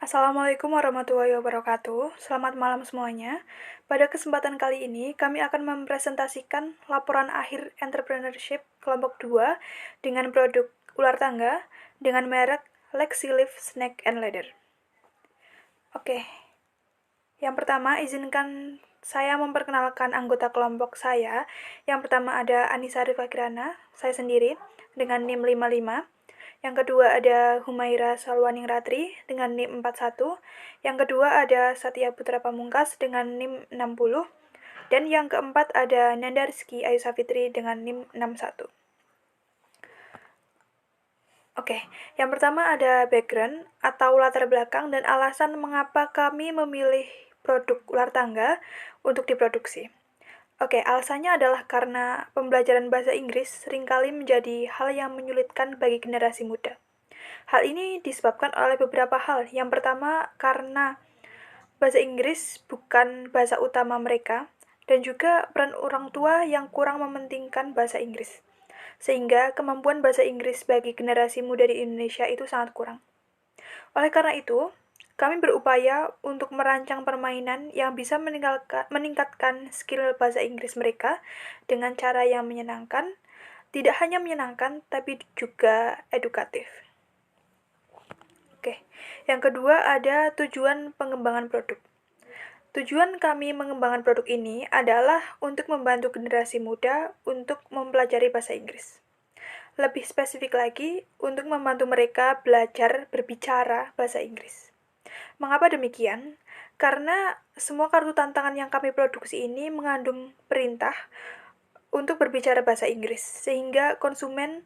Assalamualaikum warahmatullahi wabarakatuh. Selamat malam semuanya. Pada kesempatan kali ini, kami akan mempresentasikan laporan akhir entrepreneurship kelompok 2 dengan produk ular tangga dengan merek Lexiliv Snake and Leather. Oke, yang pertama izinkan saya memperkenalkan anggota kelompok saya. Yang pertama ada Anissa Rifakirana, saya sendiri, dengan NIM 55. Yang kedua ada Humaira Salwaning Ratri dengan NIM 41. Yang kedua ada Satya Putra Pamungkas dengan NIM 60. Dan yang keempat ada Nanda Rizky Ayu Safitri dengan NIM 61. Oke, yang pertama ada background atau latar belakang dan alasan mengapa kami memilih produk ular tangga untuk diproduksi. Oke, alasannya adalah karena pembelajaran bahasa Inggris seringkali menjadi hal yang menyulitkan bagi generasi muda. Hal ini disebabkan oleh beberapa hal. Yang pertama, karena bahasa Inggris bukan bahasa utama mereka, dan juga peran orang tua yang kurang mementingkan bahasa Inggris. Sehingga kemampuan bahasa Inggris bagi generasi muda di Indonesia itu sangat kurang. Oleh karena itu, kami berupaya untuk merancang permainan yang bisa meningkatkan skill bahasa Inggris mereka dengan cara yang menyenangkan, tidak hanya menyenangkan, tapi juga edukatif. Oke, yang kedua ada tujuan pengembangan produk. Tujuan kami mengembangkan produk ini adalah untuk membantu generasi muda untuk mempelajari bahasa Inggris. Lebih spesifik lagi, untuk membantu mereka belajar berbicara bahasa Inggris. Mengapa demikian? Karena semua kartu tantangan yang kami produksi ini mengandung perintah untuk berbicara bahasa Inggris, sehingga konsumen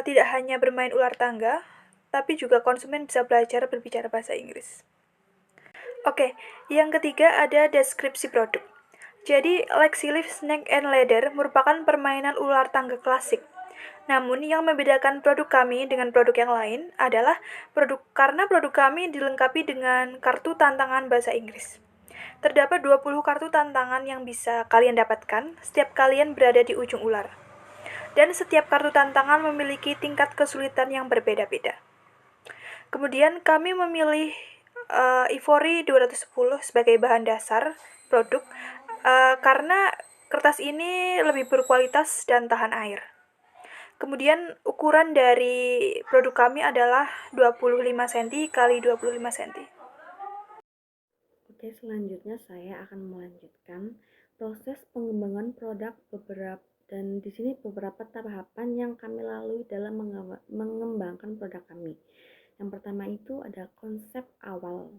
tidak hanya bermain ular tangga, tapi juga konsumen bisa belajar berbicara bahasa Inggris. Oke, yang ketiga ada deskripsi produk. Jadi, Lexiliv Snake and Leather merupakan permainan ular tangga klasik. Namun, yang membedakan produk kami dengan produk yang lain adalah karena produk kami dilengkapi dengan kartu tantangan bahasa Inggris. Terdapat 20 kartu tantangan yang bisa kalian dapatkan setiap kalian berada di ujung ular. Dan setiap kartu tantangan memiliki tingkat kesulitan yang berbeda-beda. Kemudian kami memilih Ivory 210 sebagai bahan dasar produk karena kertas ini lebih berkualitas dan tahan air. Kemudian ukuran dari produk kami adalah 25 cm x 25 cm. Oke, selanjutnya saya akan melanjutkan proses pengembangan produk dan di sini beberapa tahapan yang kami lalui dalam mengembangkan produk kami. Yang pertama itu ada konsep awal.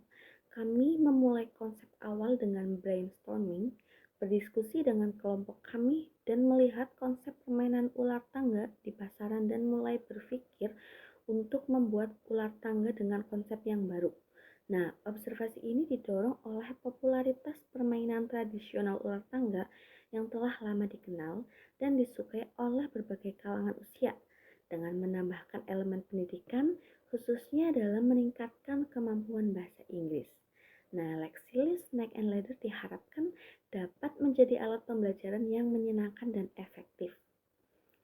Kami memulai konsep awal dengan brainstorming, berdiskusi dengan kelompok kami, dan melihat konsep permainan ular tangga di pasaran dan mulai berpikir untuk membuat ular tangga dengan konsep yang baru. Nah, observasi ini didorong oleh popularitas permainan tradisional ular tangga yang telah lama dikenal dan disukai oleh berbagai kalangan usia, dengan menambahkan elemen pendidikan, khususnya dalam meningkatkan kemampuan bahasa Inggris. Nah, Lexiliv Snake and Leather diharapkan dapat menjadi alat pembelajaran yang menyenangkan dan efektif.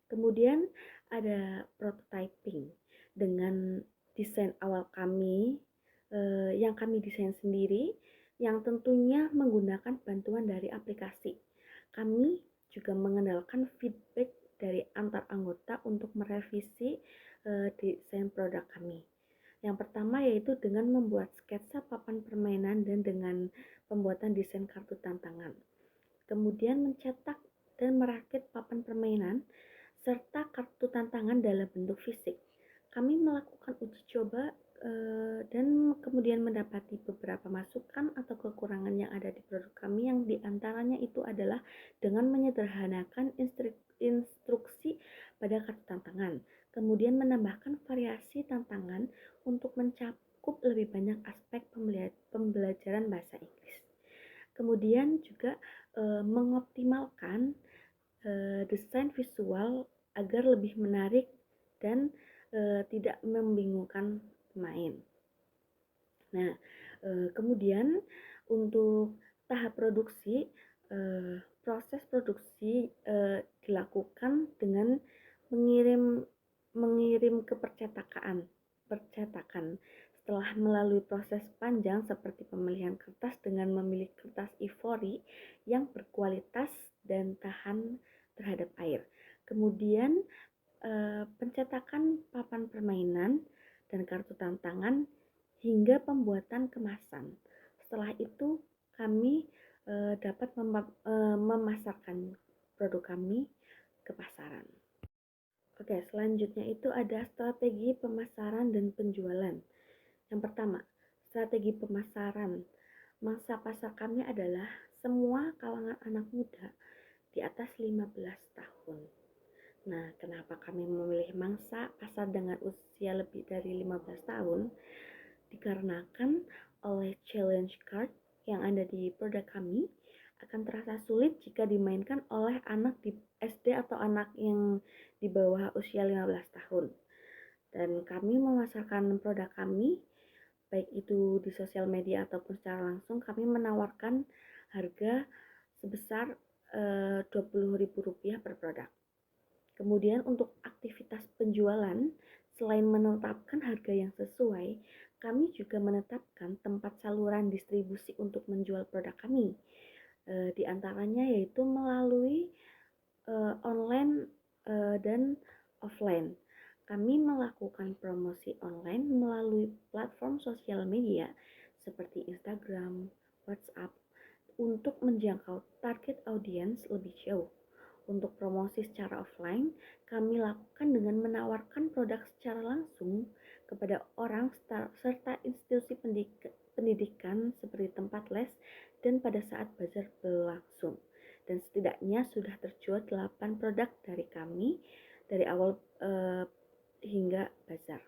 Kemudian ada prototyping dengan desain awal kami yang kami desain sendiri yang tentunya menggunakan bantuan dari aplikasi. Kami juga mengandalkan feedback dari antar anggota untuk merevisi desain produk kami. Yang pertama yaitu dengan membuat sketsa papan permainan dan dengan pembuatan desain kartu tantangan. Kemudian mencetak dan merakit papan permainan serta kartu tantangan dalam bentuk fisik. Kami melakukan uji coba dan kemudian mendapati beberapa masukan atau kekurangan yang ada di produk kami, yang diantaranya itu adalah dengan menyederhanakan instruksi pada kartu tantangan, kemudian menambahkan variasi tantangan untuk mencakup lebih banyak aspek pembelajaran bahasa Inggris. Kemudian juga mengoptimalkan desain visual agar lebih menarik dan tidak membingungkan pemain. Nah, kemudian untuk tahap produksi, proses produksi dilakukan dengan mengirim ke percetakan. Setelah melalui proses panjang seperti pemilihan kertas dengan memilih kertas ivory yang berkualitas dan tahan terhadap air. Kemudian pencetakan papan permainan dan kartu tantangan hingga pembuatan kemasan. Setelah itu kami dapat memasarkan produk kami ke pasaran. Oke, selanjutnya itu ada strategi pemasaran dan penjualan. Yang pertama, strategi pemasaran. Masa pasar kami adalah semua kalangan anak muda di atas 15 tahun. Nah, kenapa kami memilih mangsa pasar dengan usia lebih dari 15 tahun? Dikarenakan oleh challenge card yang ada di produk kami akan terasa sulit jika dimainkan oleh anak di SD atau anak yang di bawah usia 15 tahun. Dan kami memasarkan produk kami baik itu di sosial media ataupun secara langsung, kami menawarkan harga sebesar Rp20.000 per produk. Kemudian untuk aktivitas penjualan, selain menetapkan harga yang sesuai, kami juga menetapkan tempat saluran distribusi untuk menjual produk kami. Di antaranya yaitu melalui online dan offline. Kami melakukan promosi online melalui platform sosial media seperti Instagram, WhatsApp untuk menjangkau target audiens lebih jauh. Untuk promosi secara offline, kami lakukan dengan menawarkan produk secara langsung kepada orang serta institusi pendidikan seperti tempat les dan pada saat bazar berlangsung. Dan setidaknya sudah terjual 8 produk dari kami dari awal hingga bazar.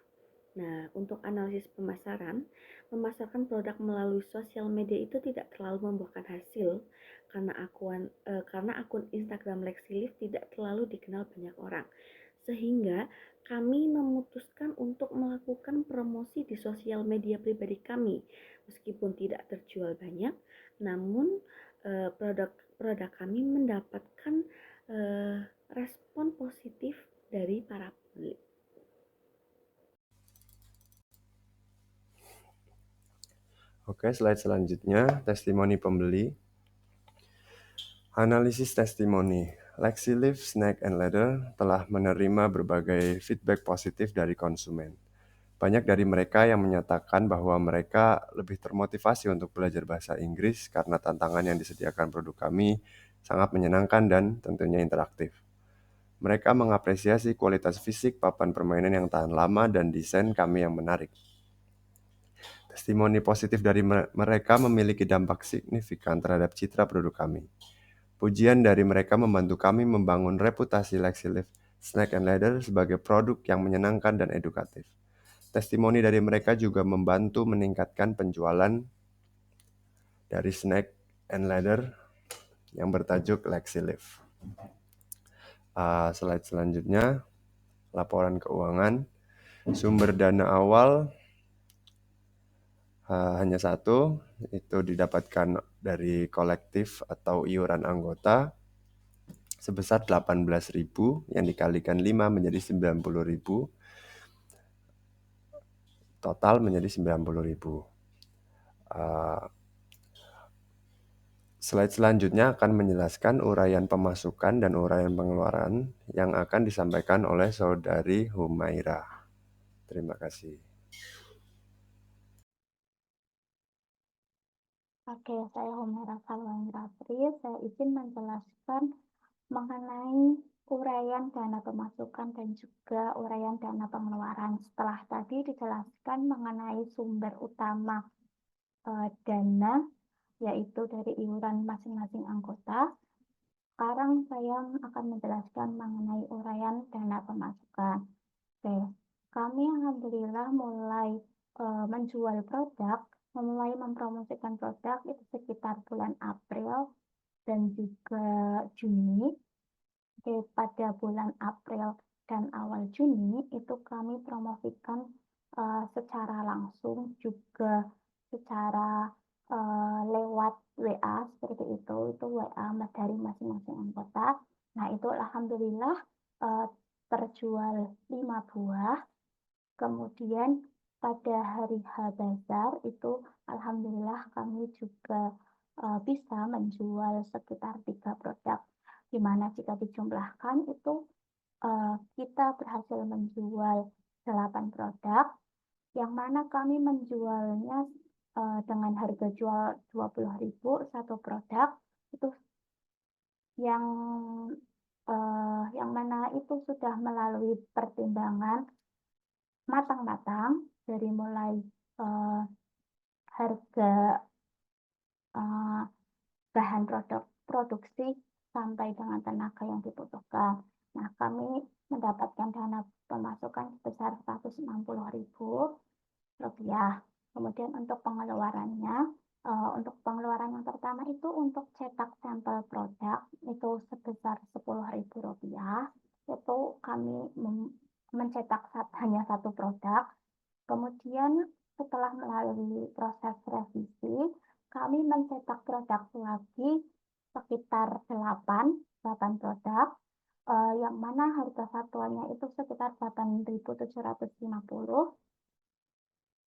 Nah, untuk analisis pemasaran, memasarkan produk melalui sosial media itu tidak terlalu membuahkan hasil karena akun Instagram Lexilive tidak terlalu dikenal banyak orang. Sehingga kami memutuskan untuk melakukan promosi di sosial media pribadi kami. Meskipun tidak terjual banyak, namun produk kami mendapatkan respon positif dari para pembeli. Oke, slide selanjutnya, testimoni pembeli. Analisis testimoni. Lexilive Snack and Leather telah menerima berbagai feedback positif dari konsumen. Banyak dari mereka yang menyatakan bahwa mereka lebih termotivasi untuk belajar bahasa Inggris karena tantangan yang disediakan produk kami sangat menyenangkan dan tentunya interaktif. Mereka mengapresiasi kualitas fisik papan permainan yang tahan lama dan desain kami yang menarik. Testimoni positif dari mereka memiliki dampak signifikan terhadap citra produk kami. Pujian dari mereka membantu kami membangun reputasi Lexilive Snack and Leather sebagai produk yang menyenangkan dan edukatif. Testimoni dari mereka juga membantu meningkatkan penjualan dari Snack and Leather yang bertajuk Lexilive. Slide selanjutnya, laporan keuangan. Sumber dana awal hanya satu, itu didapatkan dari kolektif atau iuran anggota sebesar 18.000 yang dikalikan 5 menjadi 90.000, total menjadi 90.000. Slide selanjutnya akan menjelaskan uraian pemasukan dan uraian pengeluaran yang akan disampaikan oleh Saudari Humaira. Terima kasih. Oke, saya Humaira Salwan Ratri. Saya izin menjelaskan mengenai uraian dana pemasukan dan juga uraian dana pengeluaran. Setelah tadi dijelaskan mengenai sumber utama dana, yaitu dari iuran masing-masing anggota. Sekarang saya akan menjelaskan mengenai uraian dana pemasukan. Oke, kami alhamdulillah mulai menjual produk, memulai mempromosikan produk itu sekitar bulan April dan juga Juni. Oke, pada bulan April dan awal Juni itu kami promosikan secara langsung juga secara lewat WA seperti itu WA dari masing-masing anggota. Nah, itu alhamdulillah terjual 5 buah. Kemudian pada hari H Bazar itu alhamdulillah kami juga bisa menjual sekitar 3 produk, di mana jika dijumlahkan itu kita berhasil menjual 8 produk, yang mana kami menjualnya dengan harga jual 20.000 satu produk, itu yang yang mana itu sudah melalui pertimbangan matang-matang dari mulai harga eee, bahan produksi sampai dengan tenaga yang dibutuhkan. Nah, kami mendapatkan dana pemasukan sebesar Rp160.000. Kemudian untuk pengeluarannya, untuk pengeluaran yang pertama itu untuk cetak sampel produk itu sebesar Rp10.000. Itu kami mencetak hanya satu produk. Kemudian setelah melalui proses revisi, kami mencetak produk lagi sekitar 8 produk, yang mana harga satuannya itu sekitar Rp8.750.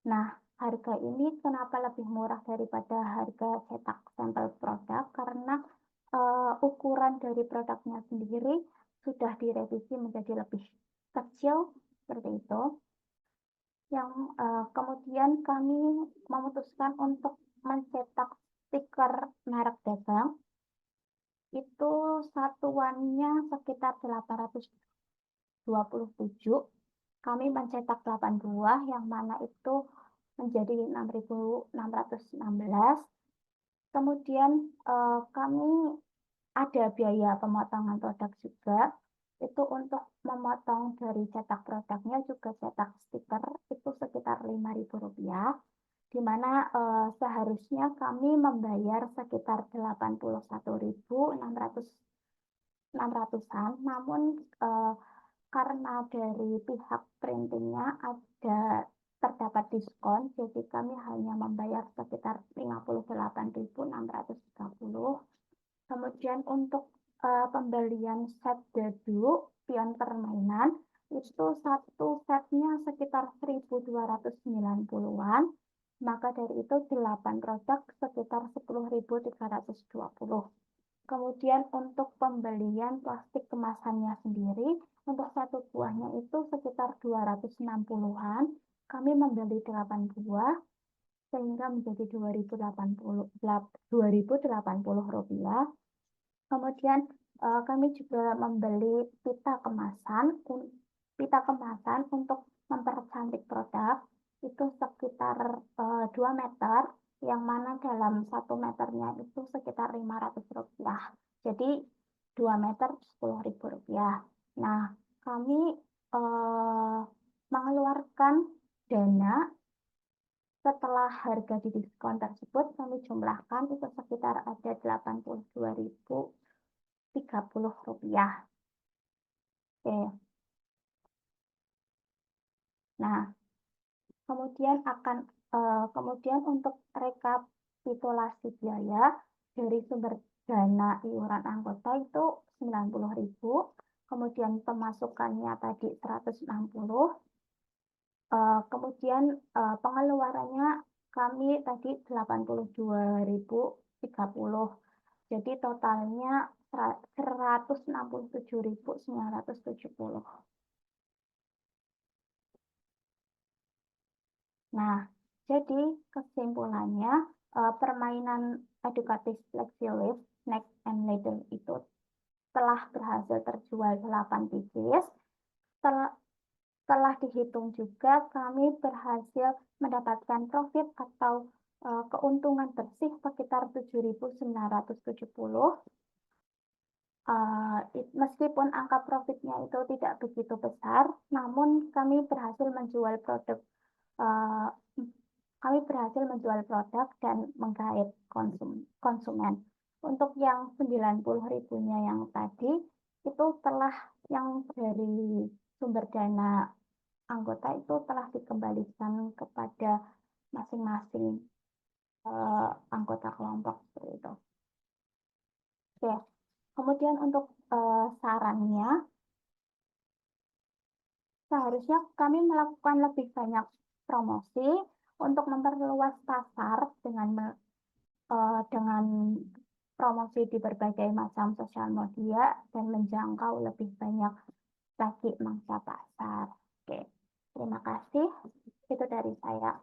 Nah, harga ini kenapa lebih murah daripada harga cetak sampel produk, karena ukuran dari produknya sendiri sudah direvisi menjadi lebih kecil, seperti itu. Yang kemudian kami memutuskan untuk mencetak stiker merek dagang, itu satuannya sekitar 827. Kami mencetak 8 buah, yang mana itu menjadi 6.616. Kemudian kami ada biaya pemotongan produk juga, itu untuk memotong dari cetak produknya juga cetak stiker itu sekitar Rp5.000, di mana seharusnya kami membayar sekitar 81.600-an, namun karena dari pihak printingnya terdapat diskon, jadi kami hanya membayar sekitar Rp58.630. Kemudian untuk pembelian set dadu pion permainan itu satu setnya sekitar 1.290-an, maka dari itu 8 produk sekitar 10.320. Kemudian untuk pembelian plastik kemasannya sendiri, untuk satu buahnya itu sekitar 260-an, kami membeli 8 buah, sehingga menjadi Rp2.080. Kemudian kami juga membeli pita kemasan untuk mempercantik produk, itu sekitar 2 meter, yang mana dalam 1 meternya itu sekitar Rp500. Jadi 2 meter Rp10.000. Nah, kami mengeluarkan dana setelah harga didiskon tersebut, kami jumlahkan itu sekitar ada Rp82.030. Oke. Nah, kemudian untuk rekapitulasi biaya dari sumber dana iuran anggota itu Rp90.000, kemudian pemasukannya tadi Rp160, kemudian pengeluarannya kami tadi Rp82.030, jadi totalnya Rp167.970. Nah, jadi kesimpulannya, permainan edukatif FlexiLift Snack and Ladle itu telah berhasil terjual 8 pieces. Setelah dihitung juga, kami berhasil mendapatkan profit atau keuntungan bersih sekitar 7.970. Meskipun angka profitnya itu tidak begitu besar, namun kami berhasil menjual produk dan menggait konsumen. Untuk yang 90.000-nya yang tadi, itu yang dari sumber dana anggota itu telah dikembalikan kepada masing-masing anggota kelompok, seperti itu. Oke. Kemudian untuk sarannya, seharusnya kami melakukan lebih banyak promosi untuk memperluas pasar dengan promosi di berbagai macam sosial media dan menjangkau lebih banyak lagi mangsa pasar. Oke, terima kasih. Itu dari saya.